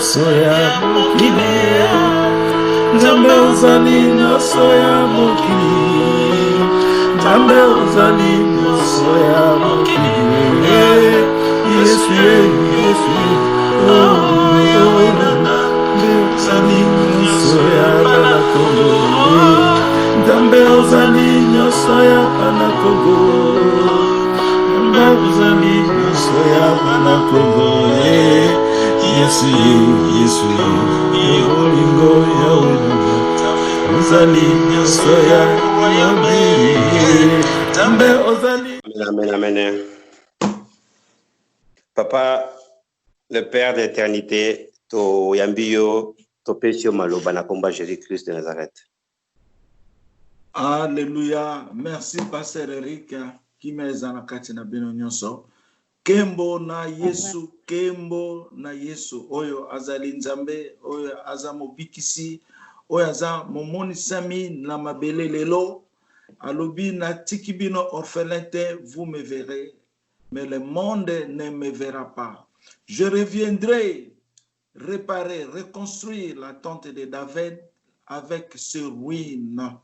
Soya mokili, Nzambe ozali nyonso ya mokili, Nzambe ozali nyonso ya mokili, Yesu Yesu, ozali nyonso ya bana Kongo, Nzambe ozali nyonso ya bana Kongo, Nzambe ozali nyonso ya bana Kongo. Yesu olingo yawe ozali nyonso ya yawe Nzambe ozali. Amen. Papa, le Père d'éternité, to yambio to pesio maloba na komba Jésus-Christ de Nazareth. Alléluia. Merci Pasteur Eric kimeza na kati na bino nyonso. Kembo na Yesu oyo azali Nzambe oyo aza mobikisi oyo aza momonisami na mabele lelo alobi na tiki bino orphelin te, vous me verrez mais le monde ne me verra pas. Je reviendrai réparer, reconstruire la tente de David avec ses ruines.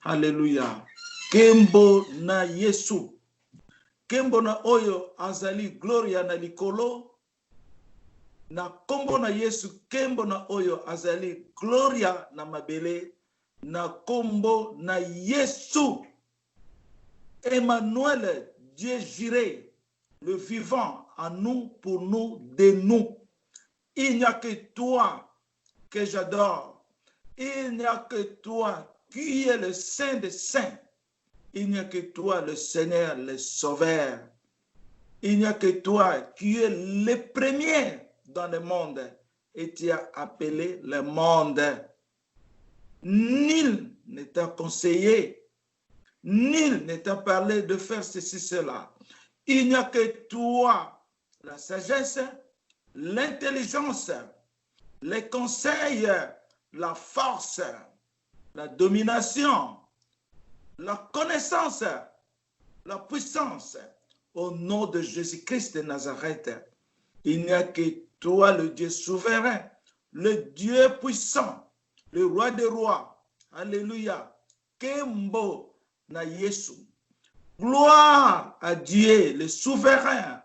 Alléluia. Kembo na Yesu. Kembo na oyo azali gloria na likolo, na kombo na Yesu kembo na oyo azali gloria na mabele, na kombo na Yesu. Emmanuel, Dieu juré, le vivant en nous, pour nous, de nous. Il n'y a que toi que j'adore. Il n'y a que toi qui es le Saint des Saints. Il n'y a que toi, le Seigneur, le Sauveur. Il n'y a que toi qui es le premier dans le monde et tu as appelé le monde. Nul ne t'a conseillé, nul ne t'a parlé de faire ceci, cela. Il n'y a que toi, la sagesse, l'intelligence, les conseils, la force, la domination, la connaissance, la puissance, au nom de Jésus-Christ de Nazareth. Il n'y a que toi, le Dieu souverain, le Dieu puissant, le roi des rois. Alléluia. Kembo na Yesu. Gloire à Dieu, le souverain.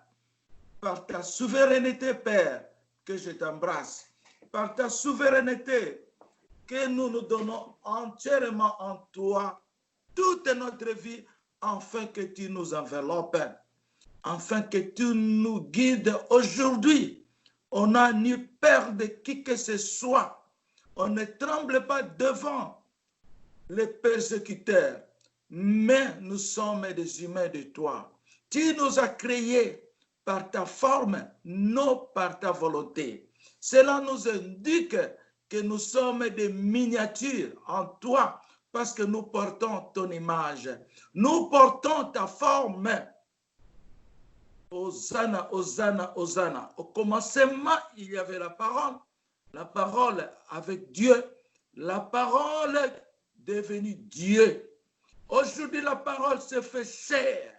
Par ta souveraineté, Père, que je t'embrasse. Par ta souveraineté, que nous nous donnons entièrement en toi toute notre vie, afin que tu nous enveloppes, afin que tu nous guides aujourd'hui. On n'a ni peur de qui que ce soit. On ne tremble pas devant les persécuteurs, mais nous sommes des humains de toi. Tu nous as créés par ta forme, non par ta volonté. Cela nous indique que nous sommes des miniatures en toi, parce que nous portons ton image. Nous portons ta forme. Hosanna, Hosanna, Hosanna. Au commencement, il y avait la parole avec Dieu, la parole devenue Dieu. Aujourd'hui, la parole se fait chair,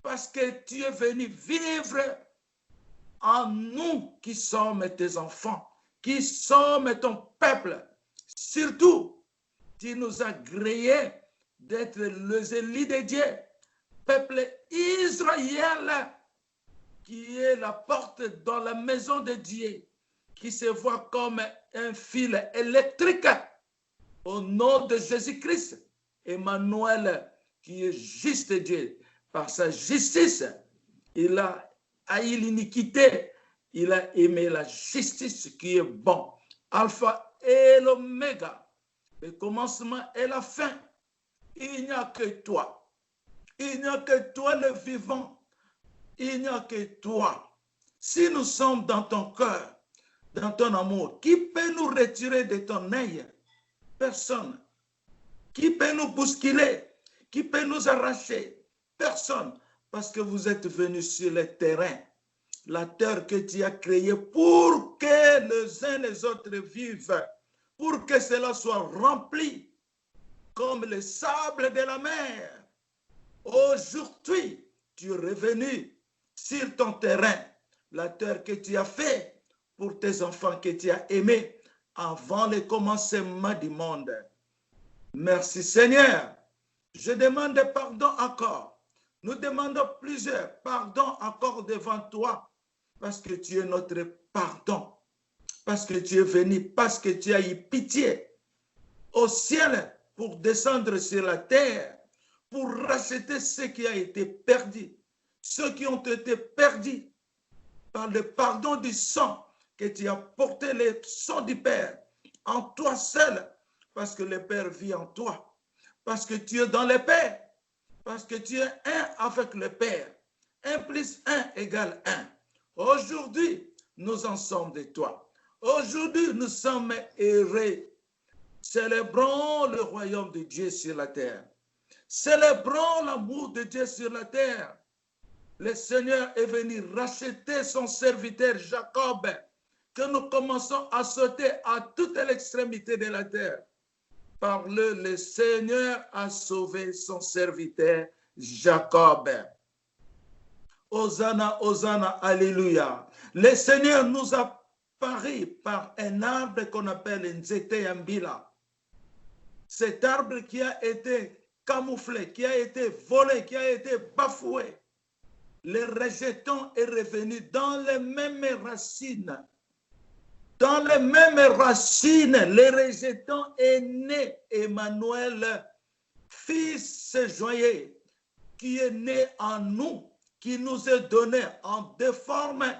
parce que tu es venu vivre en nous qui sommes tes enfants, qui sommes ton peuple. Surtout, tu nous as créés d'être les élus de Dieu, peuple Israël, qui est la porte dans la maison de Dieu, qui se voit comme un fil électrique. Au nom de Jésus-Christ, Emmanuel, qui est juste Dieu, par sa justice, il a haï l'iniquité, il a aimé la justice qui est bon. Alpha et l'oméga, le commencement et la fin. Il n'y a que toi. Il n'y a que toi le vivant. Il n'y a que toi. Si nous sommes dans ton cœur, dans ton amour, qui peut nous retirer de ton œil? Personne. Qui peut nous bousculer? Qui peut nous arracher? Personne. Parce que vous êtes venus sur le terrain, la terre que tu as créée pour que les uns les autres vivent, pour que cela soit rempli comme le sable de la mer. Aujourd'hui, tu es revenu sur ton terrain, la terre que tu as fait pour tes enfants que tu as aimés avant le commencement du monde. Merci Seigneur. Je demande pardon encore. Nous demandons plusieurs pardons encore devant toi parce que tu es notre pardon, parce que tu es venu, parce que tu as eu pitié au ciel pour descendre sur la terre, pour racheter ce qui a été perdu, ceux qui ont été perdus par le pardon du sang que tu as porté, le sang du Père en toi seul, parce que le Père vit en toi, parce que tu es dans le Père, parce que tu es un avec le Père. 1 plus 1 égale 1. Aujourd'hui, nous en sommes de toi. Aujourd'hui, nous sommes heureux. Célébrons le royaume de Dieu sur la terre. Célébrons l'amour de Dieu sur la terre. Le Seigneur est venu racheter son serviteur Jacob, que nous commençons à sauter à toute l'extrémité de la terre. Par le Seigneur a sauvé son serviteur Jacob. Hosanna, Hosanna, Alléluia. Le Seigneur nous a paré par un arbre qu'on appelle Nzete Yambila. Cet arbre qui a été camouflé, qui a été volé, qui a été bafoué. Le rejeton est revenu dans les mêmes racines. Dans les mêmes racines, le rejeton est né Emmanuel, fils joyeux, qui est né en nous, qui nous est donné en deux formes.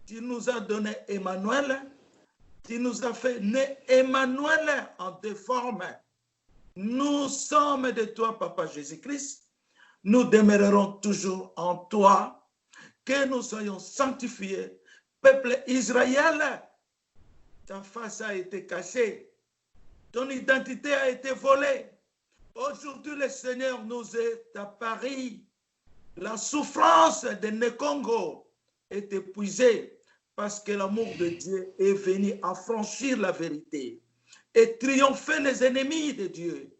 Tu nous as donné Emmanuel, tu nous as fait né Emmanuel en deux formes. Nous sommes de toi, Papa Jésus-Christ. Nous demeurerons toujours en toi, que nous soyons sanctifiés. Peuple Israël, ta face a été cachée, ton identité a été volée. Aujourd'hui, le Seigneur nous est apparu. La souffrance de Nekongo est épuisée parce que l'amour de Dieu est venu affranchir la vérité et triompher les ennemis de Dieu.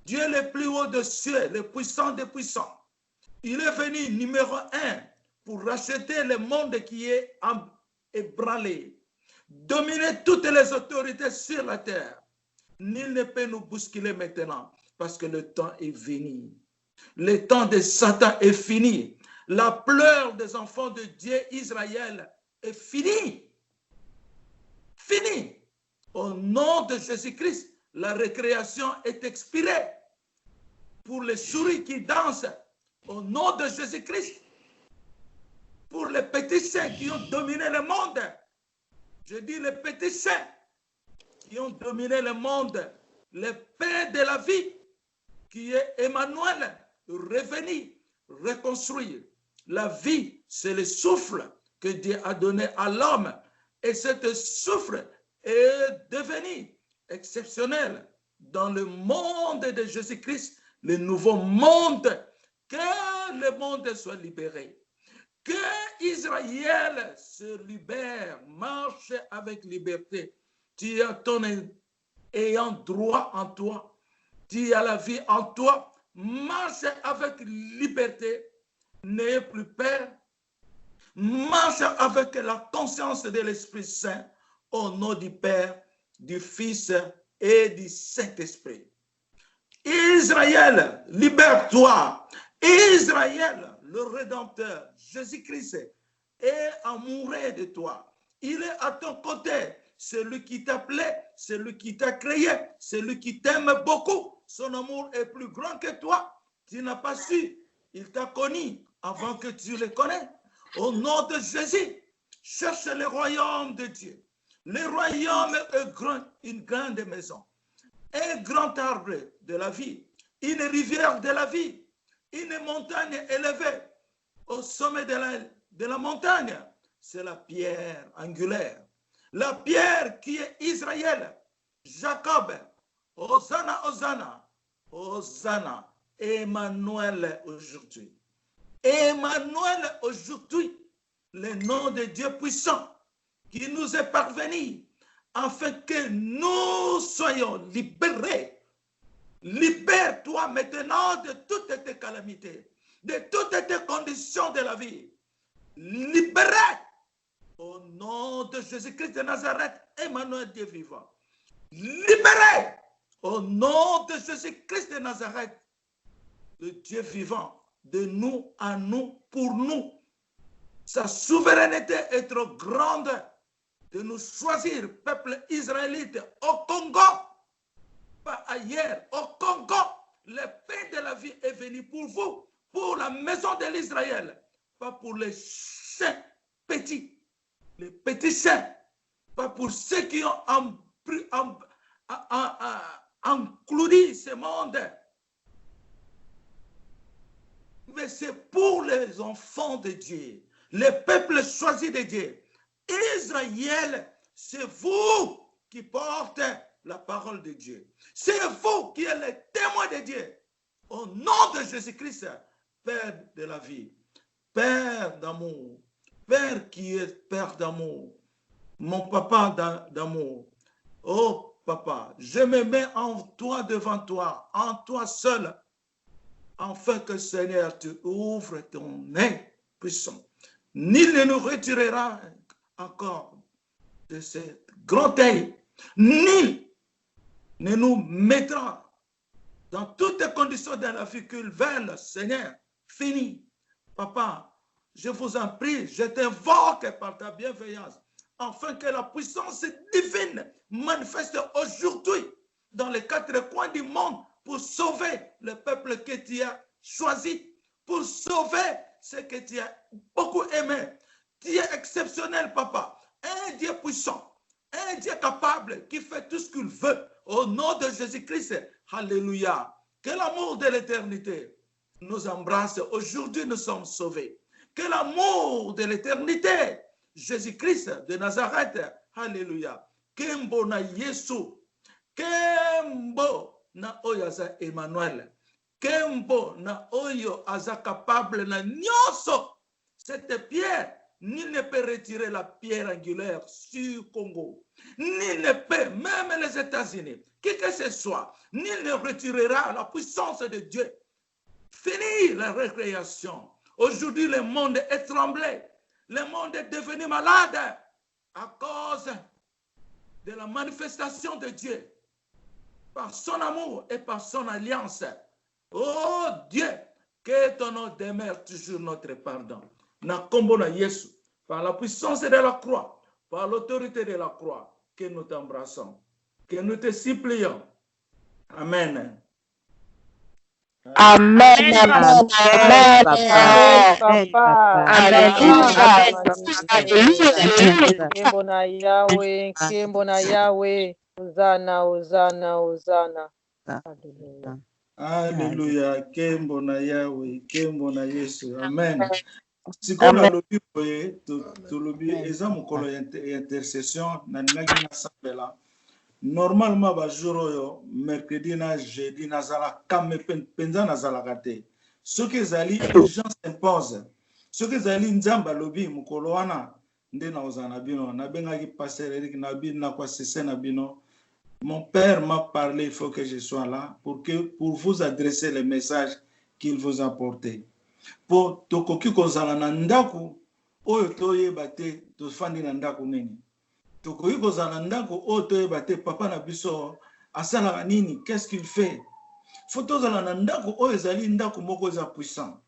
Dieu est le plus haut des cieux, le puissant des puissants. Il est venu numéro 1 pour racheter le monde qui est ébranlé, dominer toutes les autorités sur la terre. Nul ne peut nous bousculer maintenant parce que le temps est venu. Le temps de Satan est fini. La pleure des enfants de Dieu Israël est finie. Fini. Au nom de Jésus-Christ, la récréation est expirée. Pour les souris qui dansent, au nom de Jésus-Christ, pour les petits saints qui ont dominé le monde, je dis les petits saints qui ont dominé le monde, le Père de la vie, qui est Emmanuel, revenu, reconstruire. La vie, c'est le souffle que Dieu a donné à l'homme. Et cet souffle est devenu exceptionnel dans le monde de Jésus-Christ, le nouveau monde. Que le monde soit libéré. Que Israël se libère, marche avec liberté. Tu as ton ayant droit en toi. Tu as la vie en toi. Marche avec liberté. N'ayez plus peur. Marche avec la conscience de l'Esprit Saint au nom du Père, du Fils et du Saint-Esprit. Israël, libère-toi. Israël, le Rédempteur, Jésus-Christ, est amoureux de toi. Il est à ton côté. Celui qui t'appelait, celui qui t'a créé, celui qui t'aime beaucoup. Son amour est plus grand que toi. Tu n'as pas su. Il t'a connu avant que tu le connais. Au nom de Jésus, cherche le royaume de Dieu. Le royaume est grand, une grande maison. Un grand arbre de la vie. Une rivière de la vie. Une montagne élevée. Au sommet de la montagne, c'est la pierre angulaire. La pierre qui est Israël. Jacob. Hosanna, Hosanna. Hosanna. Emmanuel aujourd'hui. Emmanuel aujourd'hui. Le nom de Dieu puissant qui nous est parvenu afin que nous soyons libérés. Libère-toi maintenant de toutes tes calamités, de toutes tes conditions de la vie. libérés au nom de Jésus-Christ de Nazareth, Emmanuel Dieu vivant. Libérés au nom de Jésus-Christ de Nazareth, le Dieu vivant, de nous à nous, pour nous. Sa souveraineté est trop grande de nous choisir, peuple israélite, au Congo, pas ailleurs, au Congo. Le pain de la vie est venu pour vous, pour la maison de l'Israël, pas pour les chiens petits, les petits chiens, pas pour ceux qui ont encloudi ce monde. Mais c'est pour les enfants de Dieu, les peuples choisis de Dieu. Israël, c'est vous qui portez la parole de Dieu. C'est vous qui êtes les témoins de Dieu. Au nom de Jésus-Christ, Père de la vie, Père d'amour, Père qui est Père d'amour, mon papa d'amour. Oh papa, je me mets en toi, devant toi, en toi seul, afin que Seigneur, tu ouvres ton œil puissant. Nul ne nous retirera encore de ce grand œil. Nul ne nous mettra dans toutes les conditions de la vie qu'ils veulent, Seigneur. Fini. Papa, je vous en prie, je t'invoque par ta bienveillance, afin que la puissance divine manifeste aujourd'hui dans les quatre coins du monde pour sauver le peuple que tu as choisi, pour sauver ce que tu as beaucoup aimé. Tu es exceptionnel, papa. Un Dieu puissant, un Dieu capable qui fait tout ce qu'il veut. Au nom de Jésus-Christ, alléluia. Que l'amour de l'éternité nous embrasse. Aujourd'hui, nous sommes sauvés. Que l'amour de l'éternité, Jésus-Christ de Nazareth, alléluia. Kembo na Yesu, Kembo na oyo aza Emmanuel, Kembo na oyo aza capable na nyonso. Cette pierre, nul ne peut retirer la pierre angulaire sur Congo. Nul ne peut, même les États-Unis, qui que ce soit, nul ne retirera la puissance de Dieu. Fini la récréation. Aujourd'hui, le monde est tremblé. Le monde est devenu malade à cause de la manifestation de Dieu par son amour et par son alliance. Oh Dieu, que ton nom demeure toujours notre pardon. Na kombo na Yesu, par la puissance de la croix, par l'autorité de la croix, que nous t'embrassons, que nous te supplions. Amen. Amen. Amen. Amen. Papa. Kimbo na Yahweh, Kimbo na Yahweh. Hosanna, Hosanna, Hosanna. Hallelujah. Alléluia. Kimbo na Yahweh, Kimbo na Yesu. Amen. Sikola lobi boye to lobi eza mokolo intercession na ningaki na sambela. Normalement ba jour oyo mercredi na jeudi nazala kame penza nazala kate. Soki ezali urgence impose. Soki ezali nzamba lobi mokolo wana nde na ozana bino na bengaki pasteur Eric na bino na kwa sese na bino. Mon père m'a parlé, il faut que je sois là pour vous adresser le message qu'il vous a porté. Po tokoki kozala na ndako oyo toyeba te tofandi na ndako nini. Tokoki kozala na ndako oyo toyeba te papa na biso asalaka nini, qu'est-ce qu'il fait. Faut tozala na ndako oyo ezali ndako moko eza puissant.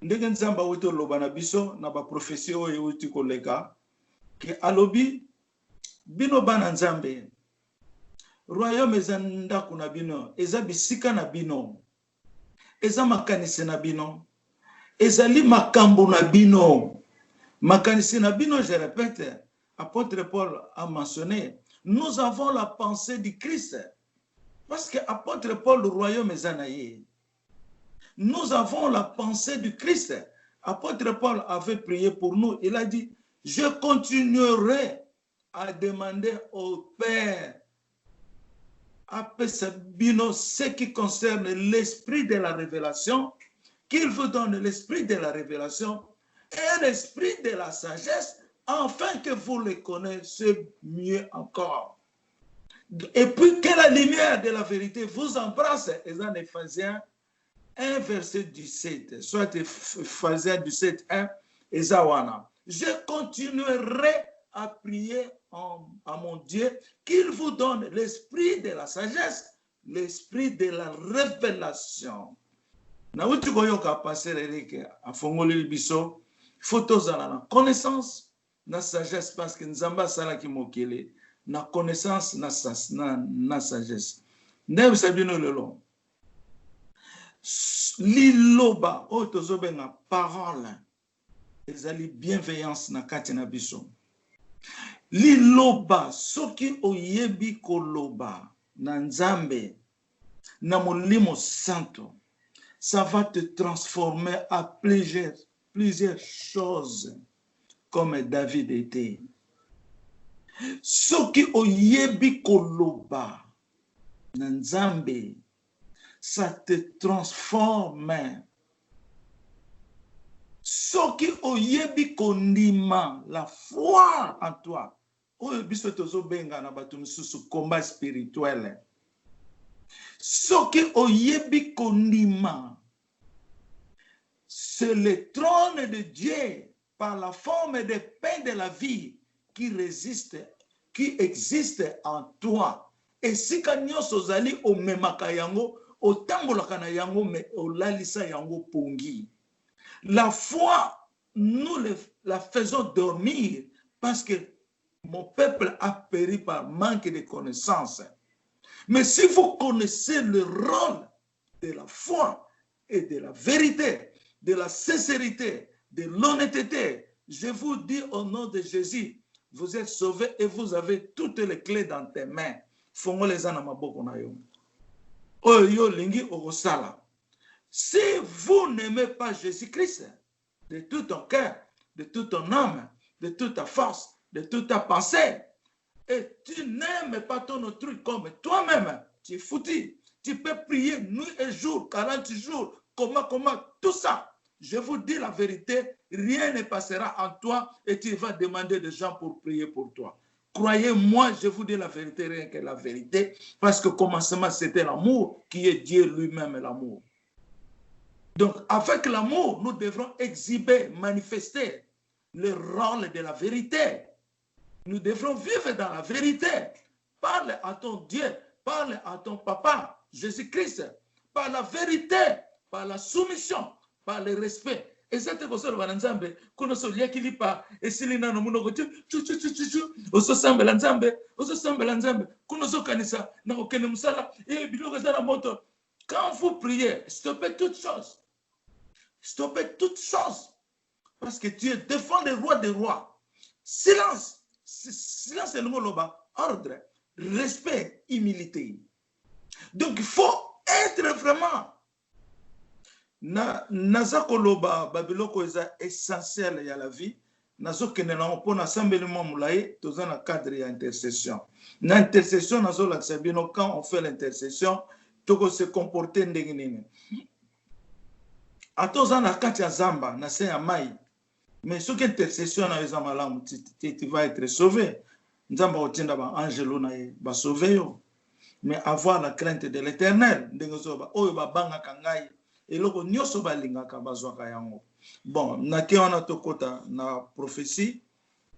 Ndenge nzamba oyo toloba na biso na ba prophétie oyo euti koleka ke alobi bino bana nzambe. Royaume eza ndako na bino, eza bisika na bino, eza makanisi na bino, ezali makambo na bino. Makanisi na bino, je répète, apôtre Paul a mentionné, nous avons la pensée du Christ. Parce que apôtre Paul, le royaume eza na ye. Nous avons la pensée du Christ. Apôtre Paul avait prié pour nous. Il a dit, je continuerai à demander au Père ce qui concerne l'esprit de la révélation, qu'il vous donne l'esprit de la révélation et l'esprit de la sagesse, afin que vous le connaissiez mieux encore. Et puis que la lumière de la vérité vous embrasse. Et dans Éphésiens 1, verset 17, soit Éphésiens 17, 1, Ezawana. Je continuerai à prier à mon Dieu qu'il vous donne l'esprit de la sagesse, l'esprit de la révélation. Na uti koyoka passer Eric a fongoli biso photos à la connaissance na sagesse parce que nzamba sala ki mokele na connaissance na sagesse. Ne sabino lelo. Liloba otozobenga parole ezali bienveillance na kati na biso. Liloba soki oyebi koloba na nzambe na molimo santo, ça va te transformer à plusieurs choses comme David était. Soki oyebi koloba na nzambe, ça te transforme. Soki oyebi kondima, la foi en toi. Oyo biso tozo benga na batu misusu combat spirituel. Soki oyebi kondima, c'est le trône de Dieu par la forme des pains de la vie qui existe en toi. Et si kanyoso zali o memaka yango, o tambolaka na yango me o lalisa yango pongi. La foi, nous la faisons dormir parce que mon peuple a péri par manque de connaissances. Mais si vous connaissez le rôle de la foi et de la vérité, de la sincérité, de l'honnêteté, je vous dis au nom de Jésus, vous êtes sauvés et vous avez toutes les clés dans tes mains. Fongo les anamaboko na yo. Oyo lingi orosala. Si vous n'aimez pas Jésus-Christ de tout ton cœur, de toute ton âme, de toute ta force, de toute ta pensée, et tu n'aimes pas ton autrui comme toi-même, tu es foutu. Tu peux prier nuit et jour, 40 jours, comment, tout ça. Je vous dis la vérité, rien ne passera en toi et tu vas demander des gens pour prier pour toi. Croyez-moi, je vous dis la vérité, rien que la vérité, parce que au commencement, c'était l'amour qui est Dieu lui-même, l'amour. Donc, avec l'amour, nous devrons exhiber, manifester le rôle de la vérité. Nous devrons vivre dans la vérité. Parle à ton Dieu, parle à ton papa, Jésus-Christ, par la vérité, par la soumission, par le respect. Et c'est pour ça que nous avons dit que nous sommes liés par et si nous avons dit que nous sommes quand vous priez, stoppez toutes choses. Stoppez toutes choses. Parce que Dieu défend les rois des rois. Silence. Silence est le mot là-bas. Ordre, respect, humilité. Donc il faut être vraiment. Naza koloba babiloko eza essentiel ya la vie. Nazo kenela mpo na sambelimo mulaye toza na cadre ya intercession. Na intercession nazo lakisa bino quand on fait l'intercession, toko se comporter ndenge nini. Atoza na kati ya zamba na se ya mai. Mais ce qui est intercession na eza malamu, tu vas être sauvé. Nzamba otinda ba angelo na ye ba sauver yo. Mais avoir la crainte de l'Éternel, ndenge zoba oyo ba banga kangai eloko nyoso ba lingaka bazwaka yango. Bon, na ke wana tokota na prophétie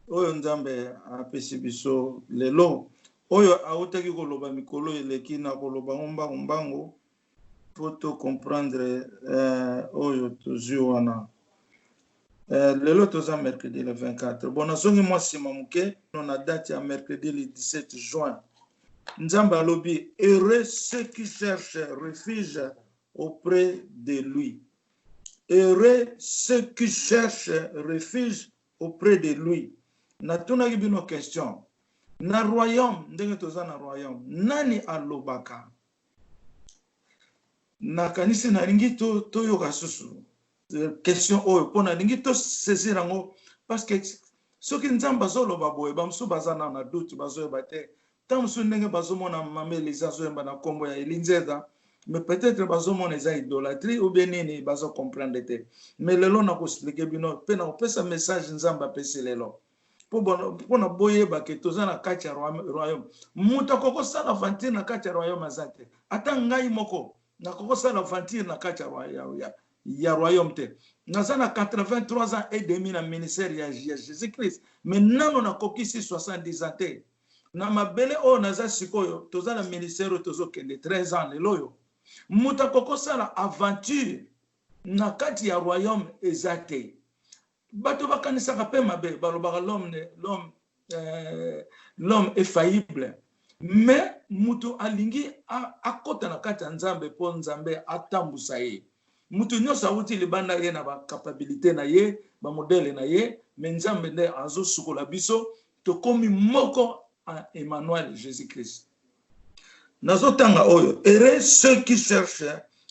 oyo nzambe apesi biso lelo oyo autaki koloba mikolo eleki na koloba mbango pour to comprendre oyo tozwi wana. Lelo toza mercredi le 24. Bon, nazongi mwa sima muke na date ya mercredi le 17 juin. Nzamba alobi heureux ceux qui cherchent refuge auprès de lui. Heureux ceux qui cherchent refuge auprès de lui. Natuna bino question. Na royaume, ndenge toza na royaume, nani alobaka? Na kanisi na ringi to yoka susu. Question oyo pona lingi to saisir yango parce que soki nzamba zoloba boye bamsu bazana na doute bazoyeba te tamsu ndenge bazomona mameli zazoyemba na kombo ya elinzeza mais peut-être bazomona eza idolâtrie ou bien nini bazo comprendre te mais lelo na ko expliquer bino pe na opesa message nzamba pesi lelo pona boyeba ke toza na kati ya royaume muta koko sala aventure na kati ya royaume azate ata ngai moko na koko sala aventure na kati ya royaume te Nazana 83 ans et demi na ministère ya Jésus-Christ. Maintenant on a kokisi 70 ans. Na mabele o naza sikoyo toza na ministère tozo kende 13 ans leloyo. Muta kokosa la aventure na kati ya royaume ezate. Bato bakanisa ka pe mabe balobaka l'homme est faillible. Mais mutu alingi akota na kati ya Nzambe po Nzambe atambusa ye. Mutu nyonso awuti libanda ye na ba capacité na ye, ba modèle na ye, mais Nzambe nde azo sukola biso tokomi moko à Emmanuel Jésus-Christ. Nazo tanga oyo, heureux ceux qui cherchent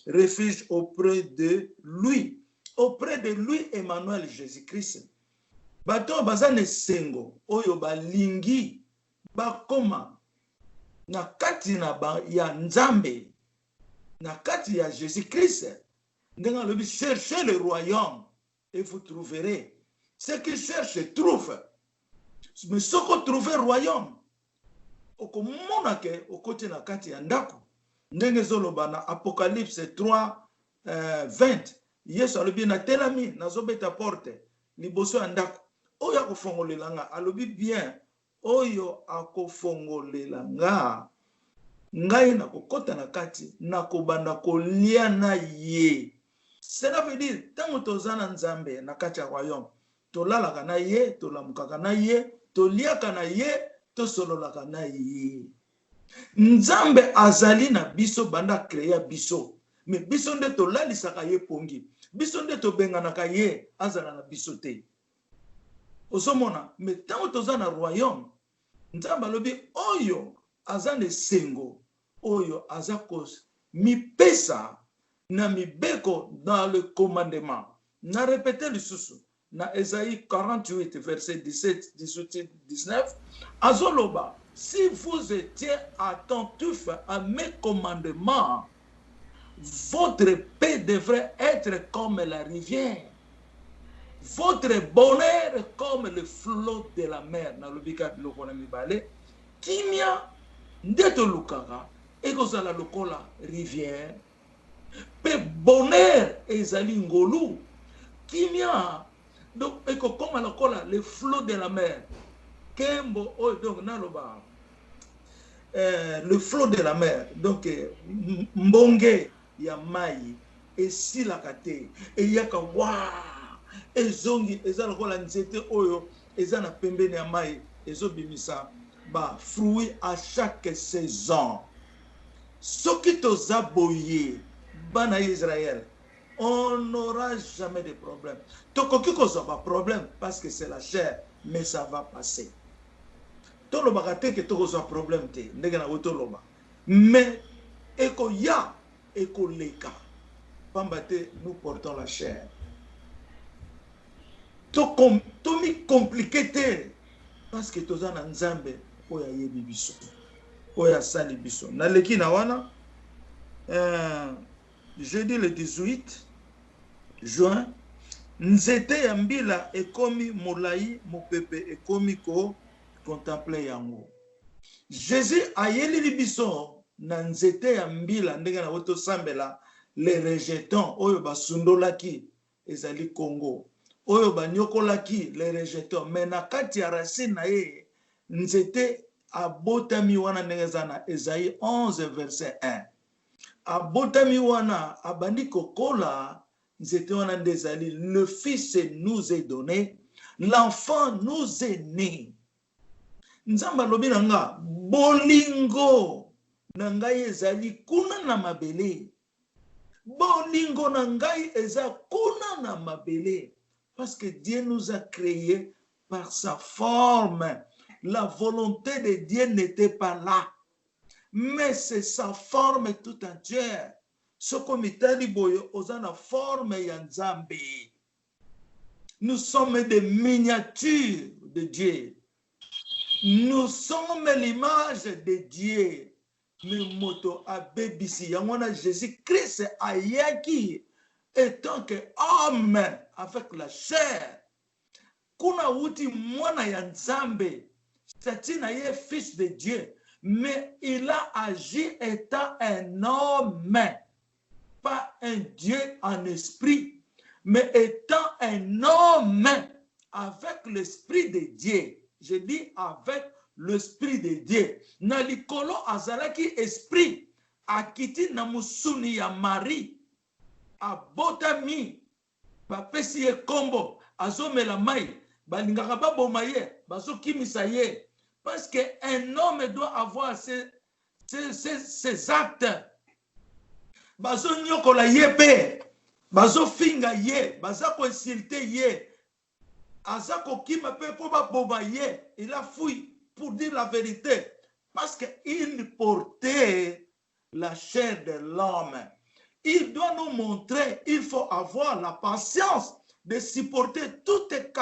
refuge auprès de lui. Auprès de lui, Emmanuel Jésus-Christ. Bato bazane sengo oyo balingi bakoma na kati na ba ya Nzambe na kati ya Jésus-Christ. Ndenga lobi cherchez le royaume et vous trouverez. Ceux qui cherchent trouvent. Mais ce qu'on trouve royaume okomona ke okote na kati ya ndako. Ndenge zoloba na Apocalypse 3:20. Yesu alobi na telami nazobeta porte liboso ya ndako. Oyo akofongolela nga alobi bien oyo akofongolela nga ngai na kokota na kati na kobanda kolia na ye. Cela veut dire tango tozana Nzambe na kati ya royaume tolalaka na ye, tolamukaka na ye, toliaka na ye, tosololaka na ye. Nzambe azali na biso banda créer biso. Mais biso nde tolalisaka ye pongi. Biso nde tobenganaka ye azala na biso te. Osomona, mais tango tozana royaume Nzambe alobi oyo azane sengo, oyo azakos mi pesa na mibeko dans le commandement. Na répété le sous na Esaïe 48 verset 17, 18, 19. Azoloba, si vous étiez attentifs à mes commandements, votre paix devrait être comme la rivière. Votre bonheur comme le flot de la mer. Na lobika lokona mibale. Kimia ndeto lukaka ekozala lokola rivière. Pe bonheur ezali ngolu. Kimia donc ekokoma lokola le flot de la mer. Kembo oh donc naloba le flot de la mer. Donc mbonge ya mai esilaka te eyaka wa ezongi ezala kola nzete oyo ezana pembeni ya mai ezobimisa ba fruits à chaque saison. Soki toza boye bana Israël, on n'aura jamais de problème. Tokoki koza ba problème parce que c'est la chair, mais ça va passer. Toloba kate ke tokoza problème te ndenge na otoloba. Mais eko ya eko leka. Pambate nous portons la chair. To mi compliqué te parce que toza na Nzambe oya yebi biso. Oya sali biso. Na leki na wana jeudi le 18 juin nzete ya mbila ekomi molai mopepe ekomi ko contempler yango. Jésus ayeli biso na nzete ya mbila ndenge na woto sambela les rejetons oyo basundolaki ezali Congo. Oyo banyokolaki les rejetons mais na kati ya racine na ye nzete abotami wana ndenge zana Esaïe 11 verset 1. Abotami wana abandi kokola nzete wana ndezali le fils nous est donné, l'enfant nous est né. Nzamba lobi nanga bolingo na ngai ezali kuna na mabele. Bolingo na ngai eza kuna na mabele. Parce que Dieu nous a créés par sa forme. La volonté de Dieu n'était pas là. Mais c'est sa forme tout entière. Ce komitali boyo ozana forme ya Nzambe. Nous sommes des miniatures de Dieu. Nous sommes l'image de Dieu. Mais moto abebisi yangona Jésus-Christ ayaki étant que homme avec la chair. Kuna uti mwana ya Nzambe. C'est un fils de Dieu. Mais il a agi étant un homme, pas un Dieu en esprit. mais étant un homme avec l'esprit de Dieu. Je dis avec l'esprit de Dieu. Na likolo azalaki esprit akiti na musuni ya Marie abotami bapesi ye kombo azomela mai balingaka baboma ye bazokimisa ye parce que un homme doit avoir ses actes. Bazonyokola ye pe bazofinga ye bazako insulter ye azako kima pe po baboma ye il a fui pour dire la vérité parce que il portait la chair de l'homme. Il doit nous montrer, il faut avoir la patience de supporter toutes les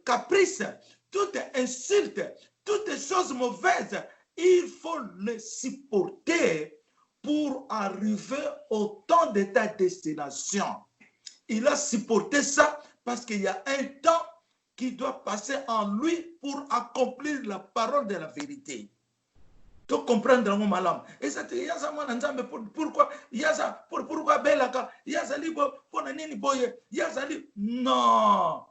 caprices, toutes les insultes, toutes les choses mauvaises. Il faut les supporter pour arriver au temps de ta destination. Il a supporté ça parce qu'il y a un temps qui doit passer en lui pour accomplir la parole de la vérité. Tu comprends mon malam. Et ça te yaza mwana nzambe pourquoi yaza pourquoi belaka yaza libo pona nini boye yaza li non.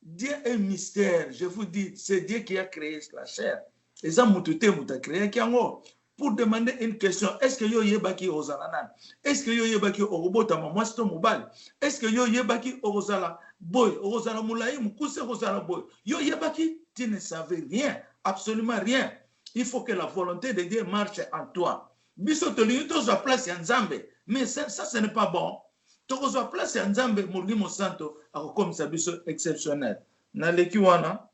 Dieu est mystère, je vous dis, c'est Dieu qui a créé la chair. Et ça mutute muta créé kiango pour demander une question, est-ce que yo yebaki ozalanan? Est-ce que yo yebaki orobota mama sto mobile? Est-ce que yo yebaki orozala boy, orozala moulaï mukuse orozala boy? Yo yebaki, tu ne savais rien, absolument rien. Il faut que la volonté de Dieu marche en toi. Biso toli to za place ya Nzambe, mais ça ce n'est pas bon. To za place ya Nzambe Molimo Santo comme ça biso exceptionnel. Na leki wana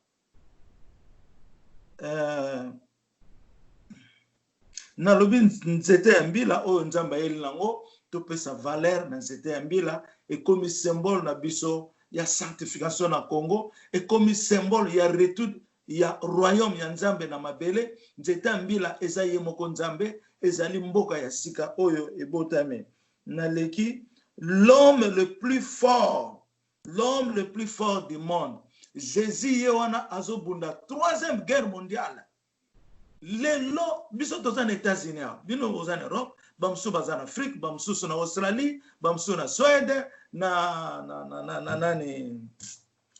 na lobi nzete mbila o Nzamba yeli nango to pesa valeur na nzete mbila et comme symbole na biso ya sanctification na Congo et comme symbole ya retour ya royaume ya Nzambe na mabele nzete mbila eza ye moko Nzambe ezali mboka ya sika oyo ebotame na leki l'homme le plus fort du monde Jésus yewana azobunda 3e guerre mondiale lelo biso tozana États-Unis bino ozana Europe bamsu bazana Afrique bamsu na Australie bamsu na Suède na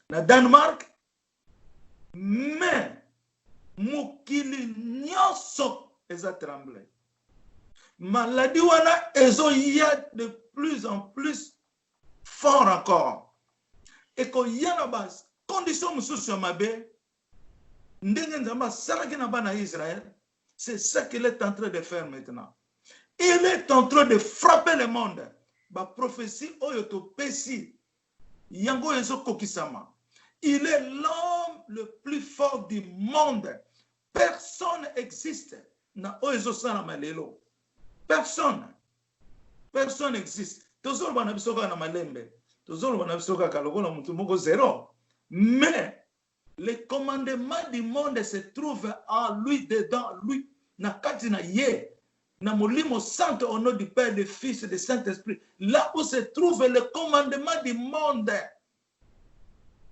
Danemark mais mukili nyonso eza tremble maladie wana ezo ya de plus en plus fort encore et ko yana bas condition mususu ya mabe ndenge Nzamba salaki na bana Israël, c'est ça qu'il est en train de faire maintenant. Il est en train de frapper le monde. Ba prophétie oyoto pesi yango ezo kokisama. Il est l'homme le plus fort du monde. Personne n'existe na oyo sana malelo. Personne n'existe. Tozolo bana bisoka na malembe. Tozolo bana bisoka kalokola mutu moko zéro. Mais le commandement du monde se trouve en lui, dedans lui. Na katina ye. Na molimo santo au nom du Père, du Fils et du Saint-Esprit. Là où se trouve le commandement du monde.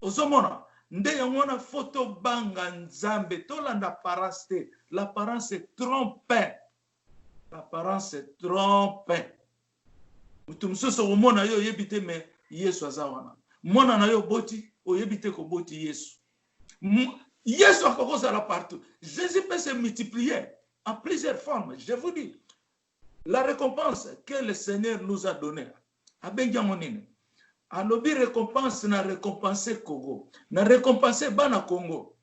Osomona. Nde yangona photo banga Nzambe. Tolanda apparence. L'apparence est trompée. L'apparence est trompée. Mutumsoso umona yo yebite me Yesu azawana. Mona na yo boti o yebite ko boti Yesu. Yesu a partout. Jésus peut se multiplier en plusieurs formes. Je vous dis, la récompense que le Seigneur nous a donnée, à Benjamonine, à l'obi récompense n'a récompensé Congo, n'a récompensé Bana Congo.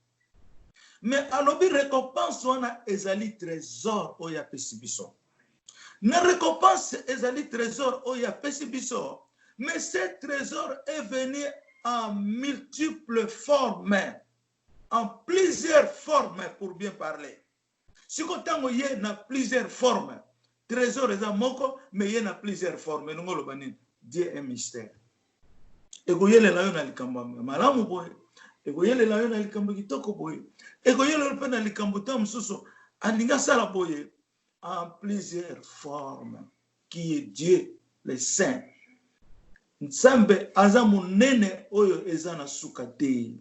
Mais à l'obi récompense on a ezali trésor oya pesibiso. N'a récompense ezali trésor oya pesibiso. Mais ce trésor est venu en multiples formes. En plusieurs formes, pour bien parler. Si vous avez plusieurs formes, trésor est un moko, mais il y a plusieurs formes. Dieu est un mystère. Et vous avez la likamba malamu boy. Et vous avez la likamba kitoko boy. Et vous avez la likamba tam suso. Aninga sala boy. En plusieurs formes. Qui est Dieu, le Saint. Nzambe azamu nene oyo ezana sukate.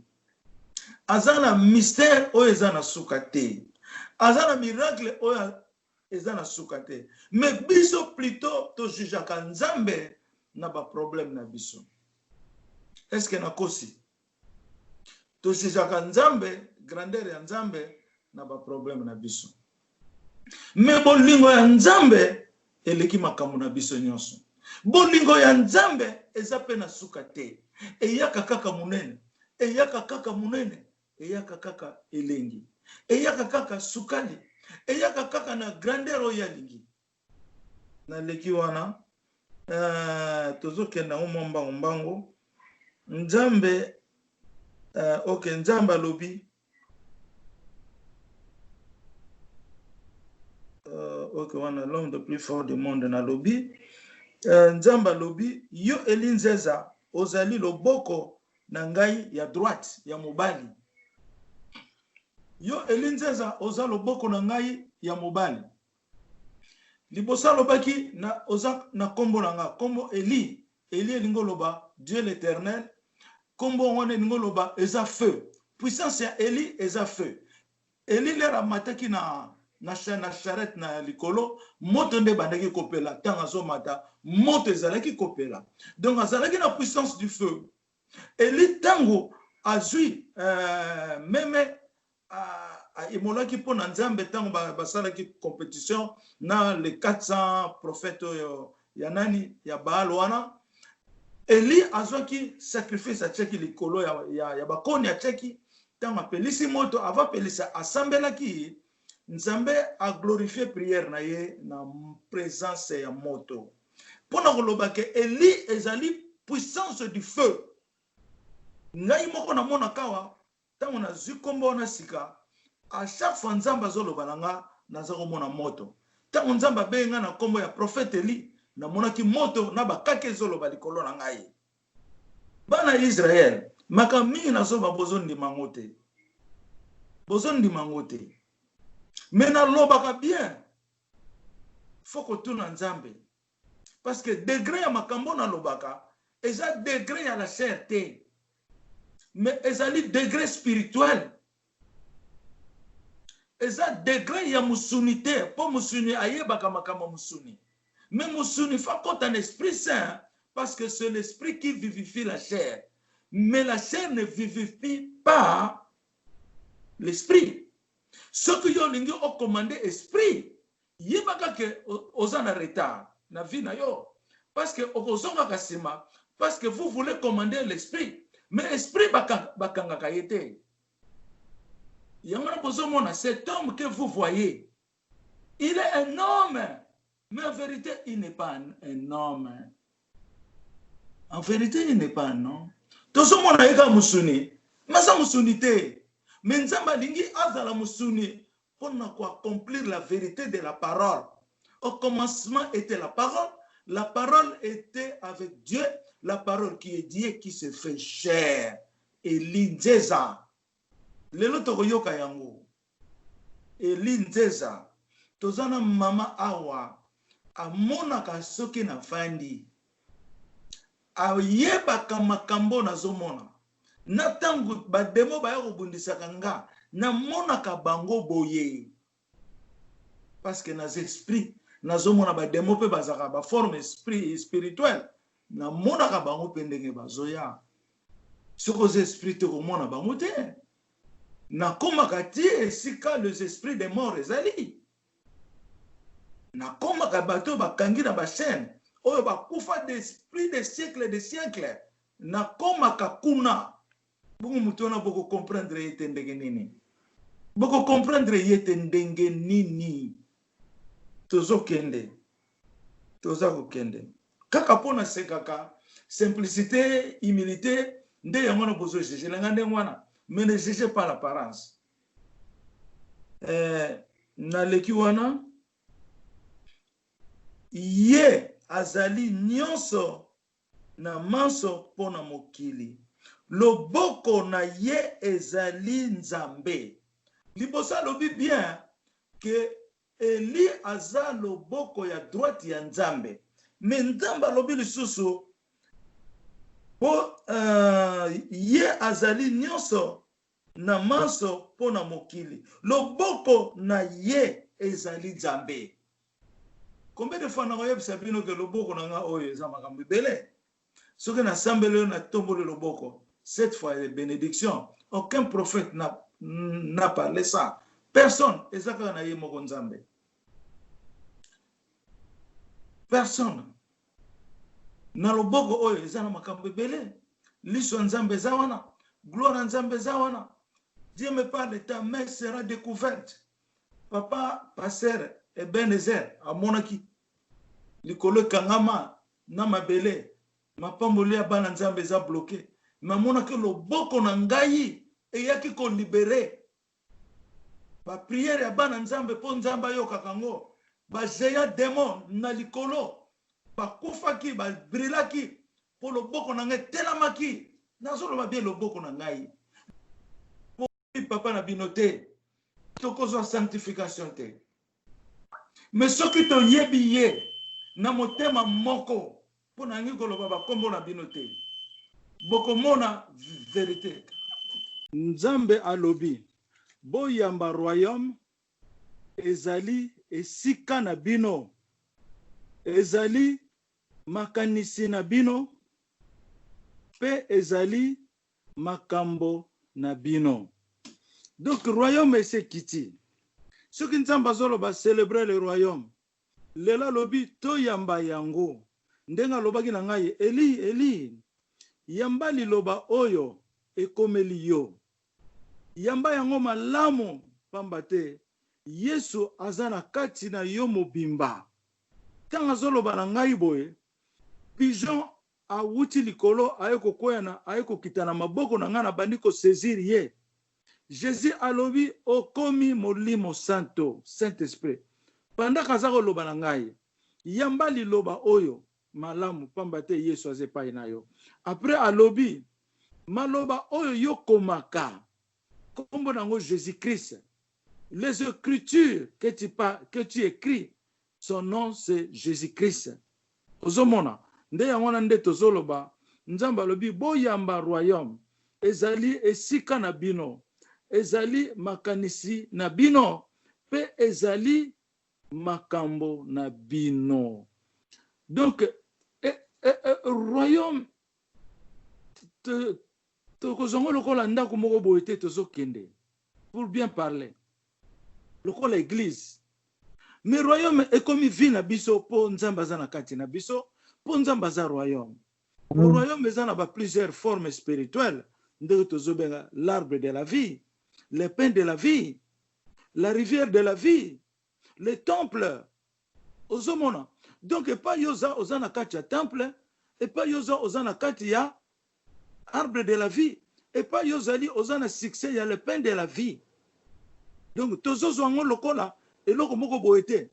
Azana mystère oyo ezana sukate. Azana miracle oyo ezana sukate. Mais biso plutôt to jujaka Nzambe na ba problème na biso. Est-ce que nakosi? Tosijaka nzambe, grandeur ya nzambe na ba problème na biso. Mais bolingo ya nzambe eleki makambo na biso nyonso. Bolingo ya nzambe eza pe na suka te. Eyaka kaka munene, eyaka kaka munene, eyaka kaka elengi, eyaka kaka sukali, eyaka kaka na grandeur ya lingi. Na leki wana tozokenda umombango mbango nzambe ok nzamba lobi ok wana l'homme le plus fort du monde na lobi nzamba lobi yo elinzeza ozali loboko na ngai ya droite ya mobali. Yo elinzeza oza loboko na ngai ya mobali. Libosa lobaki na oza na kombo na nga kombo Eli elingo loba Dieu l'Éternel. Kombo wana elingo loba eza feu. Puissance ya Eli eza feu. Eli lera mataki na charrette na likolo moto nde bandaki kopela tanga zo mata moto ezalaki kopela. Donc azalaki na puissance du feu. Eli tango azui meme imolaki po na nzambe tango basalaki compétition na les 400 prophètes ya nani ya Baal wana. Eli azwaki sacrifice acheki likolo ya bakoni acheki tango apelisi moto ava pelisa asambelaki nzambe a glorifié prière na ye na présence ya moto. Pona kolobake Eli ezali puissance du feu. Ngai moko na mona kawa tango na zikombo na sika à chaque fois nzamba zoloba nanga naza komona moto. Tango nzamba benga na kombo ya prophète Eli na monaki moto na bakake zoloba likolo na ngai. Bana Israël makami na zoba bozondi mangote. Bozondi mangote. Mais na lobaka bien. Faut que tout nzambe. Parce que degré ya makambo na lobaka eza degré ya la chair te. Mais ezali degré spirituel. Eza degré ya musuni te. Po musuni ayebaka makambo musuni. Mais musuni fa compte en Esprit Saint parce que c'est l'esprit qui vivifie la chair. Mais la chair ne vivifie pas l'esprit. Ce que yo lingi o commandé esprit, yebaka ke oza na retard na vie na yo parce que okozonga kasima parce que vous voulez commander l'esprit, mais l'esprit bakanga kayete. Yamana bozomona cet homme que vous voyez, il est un homme, mais en vérité il n'est pas un homme. En vérité il n'est pas un homme. Tozomona eka musuni, masa musuni te. Mais nzamba lingi azala musuni pour accomplir la vérité de la parole. Au commencement était la parole était avec Dieu, la parole qui est Dieu qui se fait chair. Et l'inzeza. Lelo tokoyoka yango. Et l'inzeza. Tozana mama awa. Amona kasoki na fandi. Ayeba kamakambo na zomona. Natangu bademo baya kobundisaka nga na monaka bango boye parce que nas esprit nazomona bademo pe bazaka ba forme esprit spirituel na monaka bango pe ndenge bazoya soko esprit te komona bango te na komaka ti esika les esprits des morts ezali na komaka bato bakangi na ba chaîne oyo bakufa d'esprit des siècles na komaka kuna. Beaucoup mutona beaucoup comprendre yete ndenge nini. Beaucoup comprendre yete ndenge nini. Tozo kende. Kaka pona sekaka simplicité, humilité, nde yango bozo juger ngande ngwana, mais ne jugez pas l'apparence. Na leki wana ye azali nyonso na manso pona mokili. Loboko na ye ezali nzambe. Libosa lobi bien que Eli aza loboko ya droite ya nzambe. Mais nzamba lobi lisusu po ye azali nyonso na manso pona mokili. Loboko na ye ezali nzambe. Combien de fois nous avons sabino que le boko nanga oye za makambo belé. Ce que na sambelo na tombo le boko. Cette fois les bénédictions. Aucun prophète n'a parlé ça. Personne. Ezaka na yemo konzambe. Personne. Na loboko oye za na makambo belé. Liso nzambe za wana. Gloire nzambe za wana. Dieu me parle, ta main sera découverte. Papa, pasteur, Ebenezer, à Monaki, Likolo Kangama, Namabele, ma pamboli à Bananzambe za bloqué. Ma monaki lo boko nangayi, et yaki ko libéré. Ba prière à Bananzambe pour Nzamba yo kakango. Ba zeya démon, na likolo. Ba kufaki, ba brilaki, pour le boko nangayi, telamaki. Nazolo ma bien lo boko nangayi. Papa na binoté. Tokozo sanctification te. Mais ce qui te yebiye na motema moko pour na ngi koloba ba kombo na binoté. Boko mona vérité. Nzambe alobi boyamba royaume ezali esika na bino. Ezali makanisi na bino pe ezali makambo na bino. Donc, le royaume est ce kiti. Ceux qui ne sont pas seulement célébrer le royaume. Lela lobi to yamba yango. Ndenga loba ki nangaye. Eli. Yamba li loba oyo ekomeli yo. Yamba yango malamu pambate. Yesu azana kati na yo mobimba. Tanga zoloba nangayi boye. Pigeon a wuti likolo ayeko koyana ayeko kitana maboko nangana bandiko saisir ye. Jésus alobi okomi molimo santo, Saint-Esprit. Pendant kazako loba nangaye, yamba li loba oyo, malamu pambate Yesu azepai na yo. Après alobi, maloba oyo yo komaka, kombo nango Jésus-Christ. Les écritures que tu écris, son nom c'est Jésus-Christ. Ozomona, nde yangona nde tozoloba, nzamba alobi boyamba royaume, ezali esika na bino. Ezali makanisi na bino pe ezali makambo na bino. Donc royaume to kozongo lokola ndako moko boye te tozokende pour bien parler lokola église. Mais royaume ekomi vie na biso po nzamba za na kati na biso po nzamba za royaume. Le royaume ezana ba plusieurs formes spirituelles ndeko tozobenga l'arbre de la vie, le pain de la vie, la rivière de la vie, le temple. Ozomona. Donc, et pas yoza ozana kati ya temple, et pas yoza ozana kati ya arbre de la vie, et pas yozali ozana succès ya le pain de la vie. Donc, tozozo ango lokola, et loko moko boete.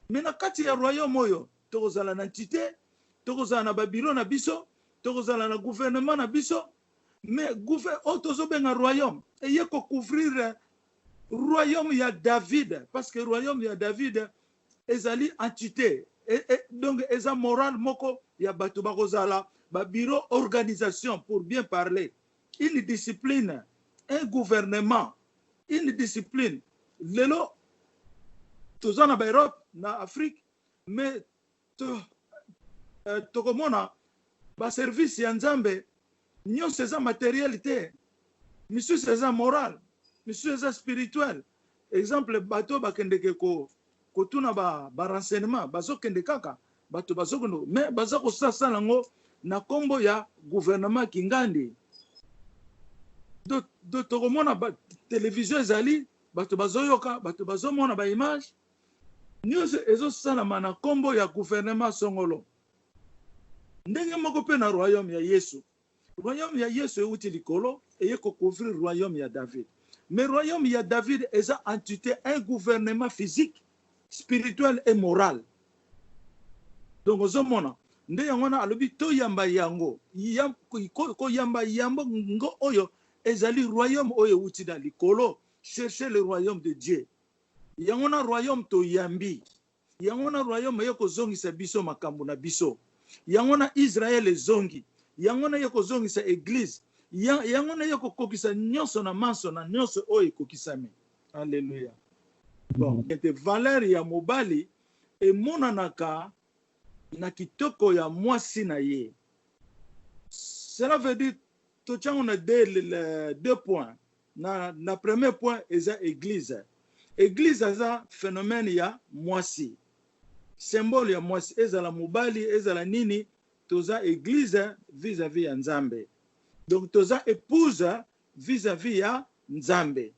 Mais na kati ya royaume oyo, tokozala na entité, tokozala na babilo na biso, tokozala na gouvernement na biso, mais tozobenga royaume. Et il faut couvrir royaume ya David, parce que royaume ya David ezali entité. Donc eza moral moko ya bato bakozala ba bureau organisation pour bien parler, une discipline, un gouvernement, une discipline. Lelo tozana ba Europe na Afrique, mais tokomona ba service ya Nzambe nyonso eza matérialité. Monsieur c'est moral, monsieur c'est spirituel. Exemple bato bakendeke ko tuna ba renseignement bazo kende kaka bato bazo kono mais bazo ko sasa nango na kombo ya gouvernement kingandi. Do tokomona ba télévision ezali bato bazo yoka bato bazo mona ba image nyonso ezo sala na kombo ya gouvernement songolo. Ndenge moko pe na royaume ya Yesu. Royaume ya Yesu euti likolo et ko couvrir royaume ya David. Mais royaume ya David est entité un gouvernement physique, spirituel et moral. Donc ozomona nde yangona alobi to yamba yango ko yamba yambo ngo oyo ezali royaume oyo euti da likolo. Cherchez le royaume de Dieu. Yangona royaume to yambi. Yangona royaume yoko zongi sa biso makambo na biso. Yangona Israël zongi. Yangona yoko zongi sa église. Yangona yoko kokisa nyonso na manso na nyonso oyo kokisame. Alléluia. Bon, ete valeur ya mobali emonanaka na kitoko ya mwasi na ye. Cela veut dire on a deux points. Na premier point eza église. Église eza phénomène ya mwasi. Symbole ya mwasi ezala mobali ezala nini toza église vis-à-vis ya Nzambe. Donc toza épouse vis-à-vis ya Nzambe.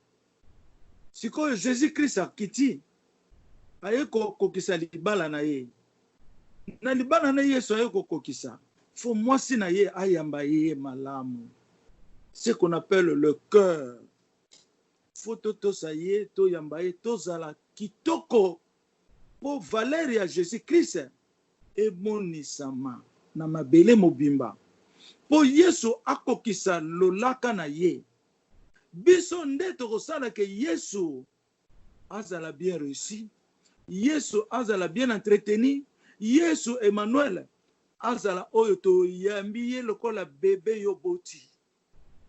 Sikoyo Jésus-Christ akiti aye kokisa libala na ye. Na libala na Yesu aye kokisa. Faut mwasi na ye ayamba ye malamu. Ce qu'on appelle le cœur. Faut to saye to yamba ye to zala kitoko po valeur ya Jésus-Christ emonisama na mabele mobimba. Po Yesu akokisa lolaka na ye. Biso nde tokosala ke Yesu azala bien réussi. Yesu azala bien entretenu. Yesu Emmanuel azala oyo to yambi ye lokola bebe yo boti.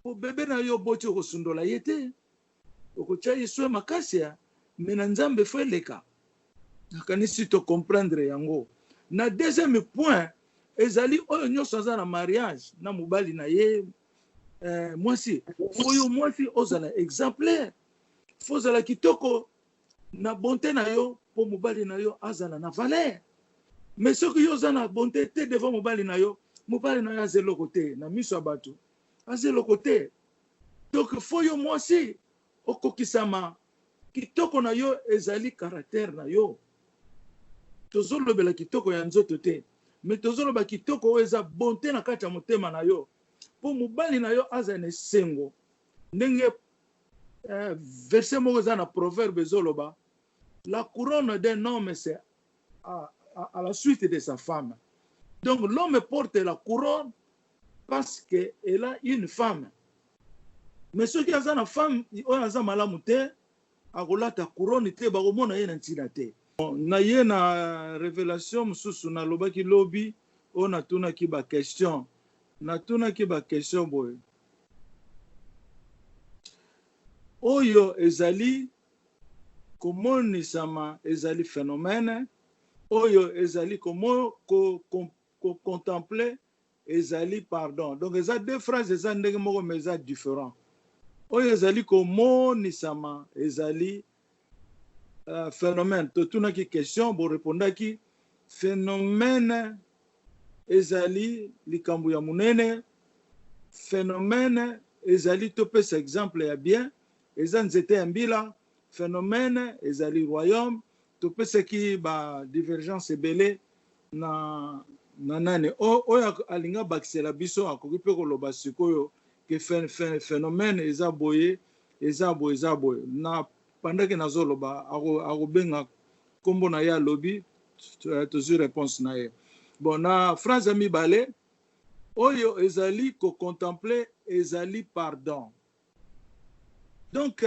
Po bebe na yo boti okosundola yete. Okocha Yesu makasia mena Nzambe feleka. Nakanisi to comprendre yango. Na deuxième point ezali oyo nyoso aza na mariage na mobali na ye mwasi. Oyo mwasi ozala exemplaire. Fozala kitoko na bonté na yo po mobali na yo azala na valeur. Mais ce que yo zana bonté te devant mobali na yo azelo côté na miso abatu azelo côté. Donc faut yo mwasi okokisama kitoko na yo ezali caractère na yo. Tozolo bela kitoko ya nzoto te, mais tozolo ba kitoko eza bonté na kati ya motema na yo. Po mobali na yo azane sengo. Ndenge verset moko za na proverbe zoloba, la couronne d'un homme c'est à la suite de sa femme. Donc l'homme porte la couronne parce qu'elle a une femme. Mais ceux qui ont une femme, ils ont une malamu te, akolata couronne te, bakomona ye na ntina te. Na ye na révélation mususu na lobaki lobi, on a tunaki ba question. Na tunaki ba question boy. Oyo ezali komonisama ezali phénomène. Oyo ezali komo contempler ezali pardon. Donc eza deux phrases eza ndenge moko mais eza différent. Oyo ezali komonisama ezali phénomène. Totuna ki question bo répondaki phénomène ezali likambo ya munene. Phénomène ezali topesa exemple ya bien. Eza nzete ya mbila. Phénomène ezali royaume. Topesa ki ba divergence ebele na nane oyo alinga bakisela biso akoki pe koloba sikoyo ke phénomène eza boye na pendant que nazoloba akobenga kombo na ya lobi tozu réponse na ye. Bon na phrase mibale oyo ezali ko contempler ezali pardon. Donc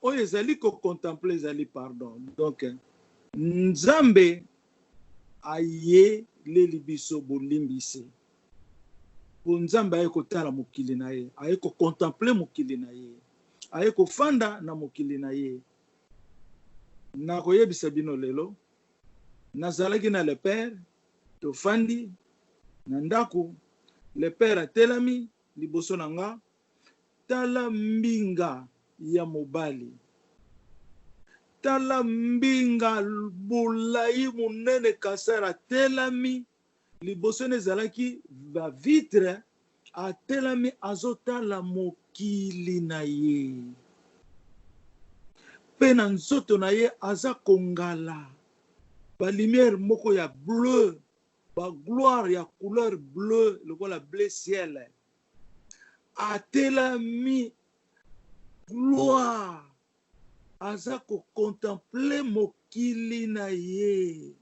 oyo ezali ko contempler ezali pardon. Donc Nzambe aye leli biso bolimbisi. Po Nzambe aye kotala mokili na ye, aye ko contempler mokili na ye, aye ko fanda na mokili na ye. Na koyebisa bino lelo nazalaki na le père tofandi na ndako, le père atelami liboso na nga, tala mbinga ya mobali, tala mbinga bolayi munene kasara telami liboso nezalaki ba vitre atelami azotala mokili na ye pe na nzoto na ye aza kongala ba lumière moko ya bleu, ba gloire ya couleur bleu lokola bleu ciel atelami gloire aza ko contempler mokili na ye.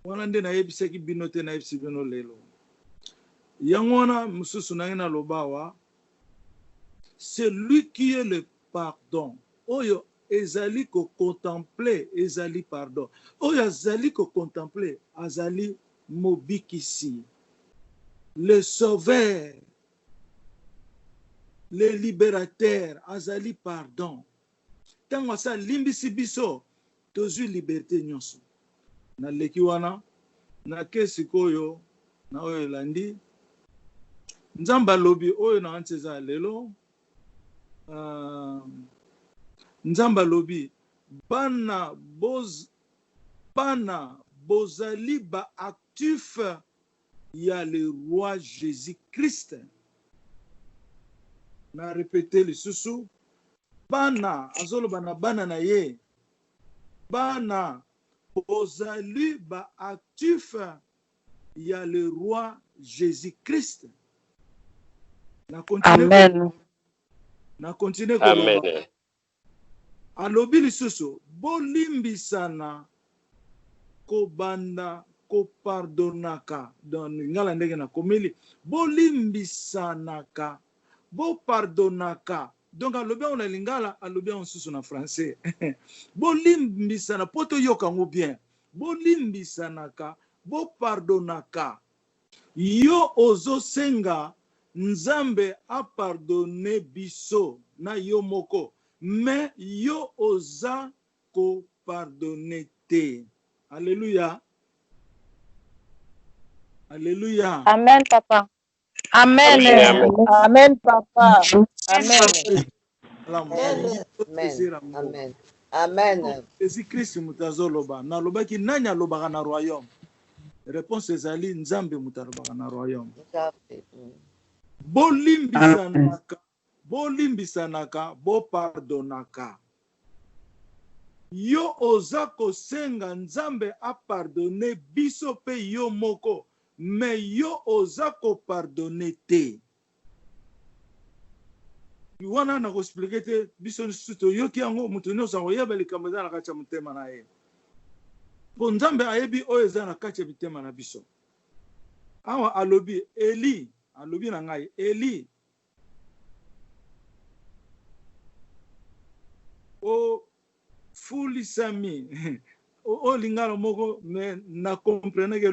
Wana nde nayebisaki bino te nayebisi bino lelo. Yango wana mususu na ngena lobawa, c'est lui qui est le pardon. Oyo ezali ko contempler ezali pardon. Oyo azali ko contempler azali mobikisi, le sauveur, le libérateur azali pardon. Tango sa limbisi biso tozwi liberté nyonso naleki wana nake sikoyo na oyo elandi nzambe alobi oyo na nti eza lelo nzambe alobi bana bozali baactif ya le roi Jésus-Christ. Na répété lisusu bana azoloba na bana na ye bana bozali baactif ya le roi Jésus-Christ. Na continue. Na continue koloba. Alobi lisusu bolimbisana kobanda kopardonaka dans ngala ndenge na komeli bolimbisanaka bopardonaka donc alobi on a lingala alobi on susu na français bolimbisana poto yoka ngo bien bolimbisanaka bopardonaka yo ozosenga nzambe apardonne biso na yo moko mais yo oza ko pardonner te. Alléluia. Alléluia. Amen, papa. Amen. Amen, papa. Amen. Amen. Amen. Jésus-Christ mutazoloba. Na lobaki nani alobaka na royaume? Réponse ezali nzambe mutalobaka na royaume. Bolimbisanaka, bopardonaka. Yo oza kosenga nzambe apardonne biso pe yo moko, mais yo oza kopardonne te. Wana na koexplike te biso nsuto yoki yango mutu nyonso akoyeba likambo eza na kati ya motema na ye. Po nzambe ayebi oyo eza na kati ya bitema na biso. Awa alobi Eli, alobi na ngai Eli o fulisami o lingalo moko me na comprendre que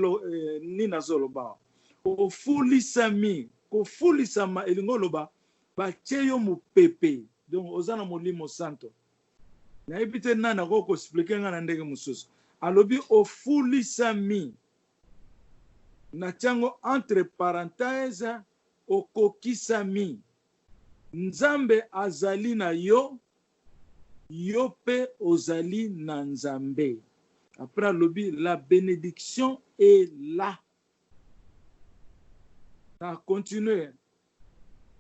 ni nazoloba o fulisami ko fulisama elingo loba ba cheyo mupepe donc ozana molimo santo na ebite nana ko expliquer nga na ndenge mususu alobi o fulisami na chango entre parenthèses o kokisami nzambe azali na yo yo pe ozali na nzambe. Après alobi la bénédiction est là. Na continuer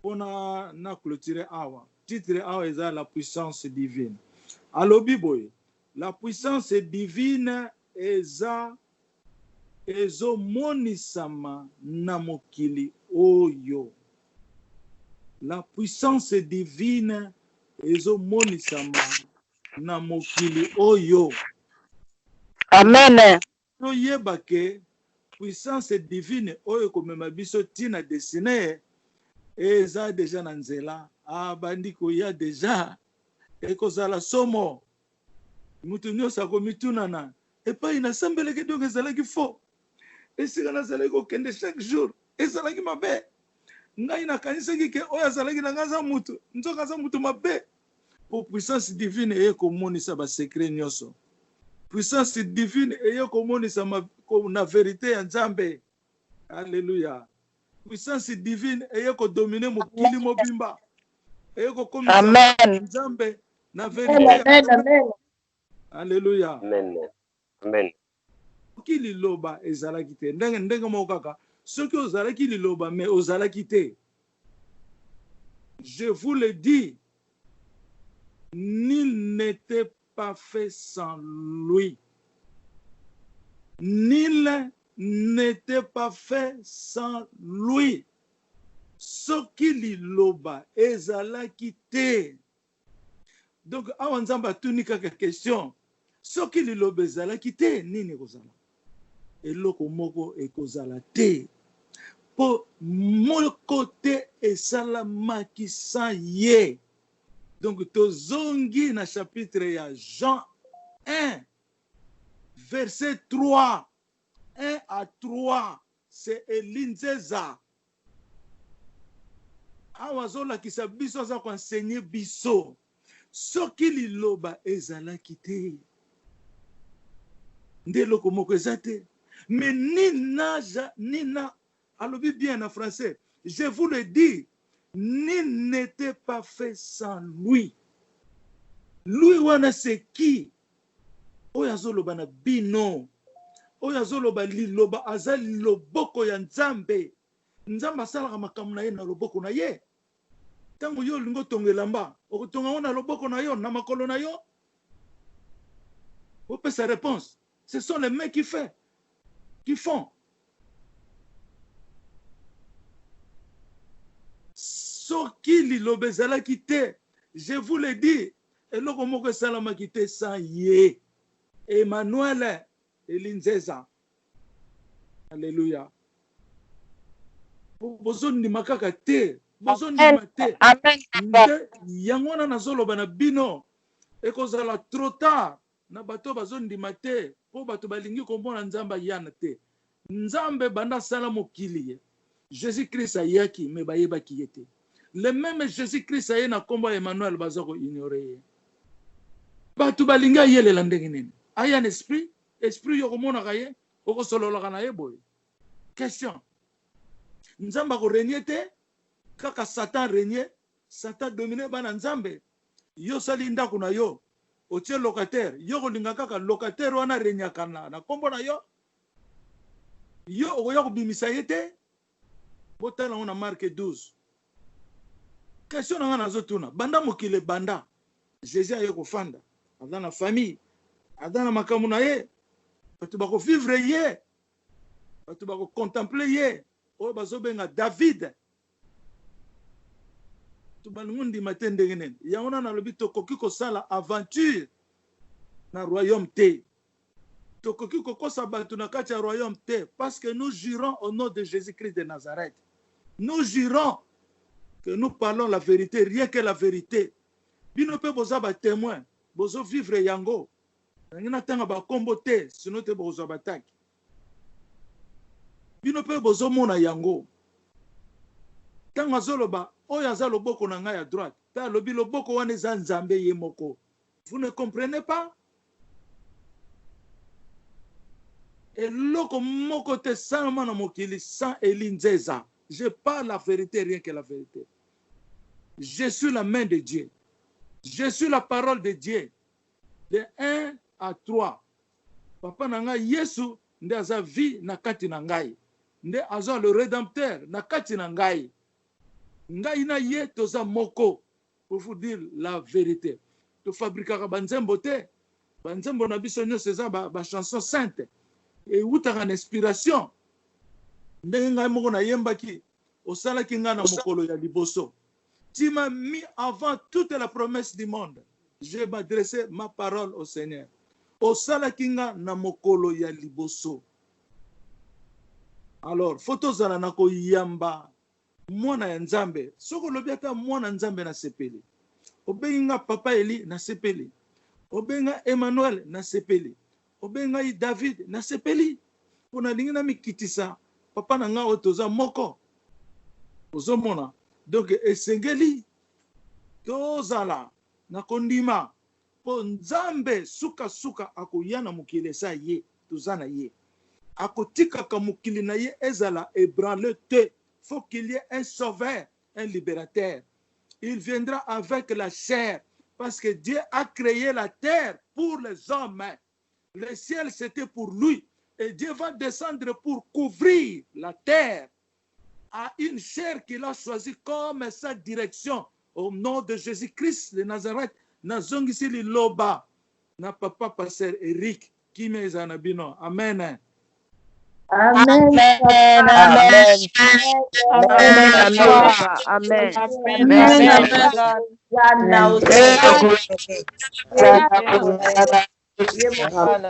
on a na clôturer awa titre awa eza la puissance divine. Alobi boy la puissance divine eza ezomonisama na mokili oyo. La puissance divine ezomonisama na mokili oyo. Amen. Toyeba ke puissance divine oyo komema biso tina destiné eza deja na nzela abandi koya deja ekozala somo mutu nyonso akomitunana epai nasambeleki donc ezalaki faux esika nazalaki kokende chaque jour ezalaki mabe ngai nakanisaki ke oyo azalaki na ngai aza mutu nzoka aza mutu mabe. Po puissance divine eye komonisa basekret nyonso. Puissance divine eye komonisa na vérité ya nzambe. Alléluia. Puissance divine eye kodomine mokili mobimba. Eye kokomisa nzambe na vérité. Amen. Alléluia. Amen. Amen. Soki liloba ezalaki te ndenge moko kaka soki ozalaki liloba mais ozalaki te. Je vous le dis, nul n'était pas fait sans lui. Nul n'était pas fait sans lui. Soki liloba ezalaki te. Donc awa nzamba tuni kaka question. Soki liloba ezalaki te nini kozala? Eloko moko ekozala te. Po moko te esalamaki sans ye. Donc tozongi na chapitre ya Jean 1 verset 3 1 à 3 c'est Elinzeza awazola kisa biso za ko enseigner biso soki liloba ezalaki te nde eloko moko eza te. Mais Nina alobi bien en français, je vous le dis, Nil n'était pas fait sans lui. Lui wana c'est qui? Oyo azoloba na bino. Oyo azoloba liloba aza loboko ya Nzambe. Nzambe asalaka makambo na ye na loboko na ye. Tango yo lingo tonga elamba, okotonga ngo na loboko na yo, na makolo na yo. Opesa sa réponse. Ce sont les mecs qui font. Soki liloba ezalaki te, je vous le dis, eloko moko esalamaki te sans ye. Emmanuel Elinzeza. Alléluia. Bozondima kaka te. Bozondima te. Amen. Yango wana nazoloba na bino. Ekozala trop tard. Na bato bazondima te. Po bato balingi komona Nzambe yana te. Nzambe banda sala mokili ye. Jésus-Christ ayaki me bayebaki ye te. Le même Jésus-Christ aye na kombo Emmanuel bazako ignorer ye. Bato balinga yelela ndenge nini. Aya un esprit yokomona ye, okosolola na ye boy. Question. Nzamba ko régner te, kaka Satan régner, Satan dominer bana Nzambe. Yo sali ndako na yo, otie locataire, yo kolinga kaka locataire wana régner kana na kombo na yo. Yo okoya ko bimisa ye te. Botala on a Marc 12. Question na nazo tuna, banda mokile banda. Jésus aye ko fanda, dans la famille. Adana makambo na ye, bato bako vivre ye, bato bako contempler ye, oyo bazobenga David. To balingundi matin ndenge nene. Yango na lobi tokoki kosala aventure na royaume te. Tokoki kokosa bato na kati ya royaume te, parce que nous jurons au nom de Jésus-Christ de Nazareth. Nous jurons que nous parlons la vérité, rien que la vérité. Bino pe boza ba témoin, bozo vivre yango. Ngina tanga ba kombo te, sinon te bozo bataki. Bino pe bozo mona yango. Tanga zoloba, oya za loboko na ngai ya droite. Ta lobi loboko wana eza Nzambe ye moko. Vous ne comprenez pas? Eloko moko te sama na mokili sans Elinzeza. Je parle la vérité, rien que la vérité. Je suis la main de Dieu. Je suis la parole de Dieu. De 1 à 3. Papa nanga Yesu nde aza vie na kati na ngai. Nde aza le rédempteur na kati na ngai. Ngai na ye toza moko. Pour vous dire la vérité. To fabrikaka banzembo te. Banzembo na biso nyonso eza ba chanson sainte. Et utaka na inspiration. Ndenge ngai moko na yembaki. Osalaki nga na mokolo ya liboso. Tu m'as mis avant toute la promesse du monde. Je m'adressais ma parole au Seigneur. Osala kinga na mokolo ya liboso. Alors, photo zala na ko yamba mwana ya Nzambe. Soko lobiata mwana Nzambe na sepeli. Obenga papa Eli na sepeli. Obenga Emmanuel na sepeli. Obenga David na sepeli. Pona lingi na mikitisa papa na nga otoza moko. Ozomona. Donc esengeli tozala na kondima po Nzambe suka akoya na mokili sa ye tozana ye akotika ka mokili na ye ezala ébranlé te. Faut qu'il y ait un sauveur, un libérateur. Il viendra avec la chair parce que Dieu a créé la terre pour les hommes. Le ciel c'était pour lui et Dieu va descendre pour couvrir la terre à une chair qu'il a choisie comme sa direction. Au nom de Jésus-Christ de Nazareth, nazongisi liloba na papa pasteur Eric Kimeza na bino. Amen. Amen. Amen.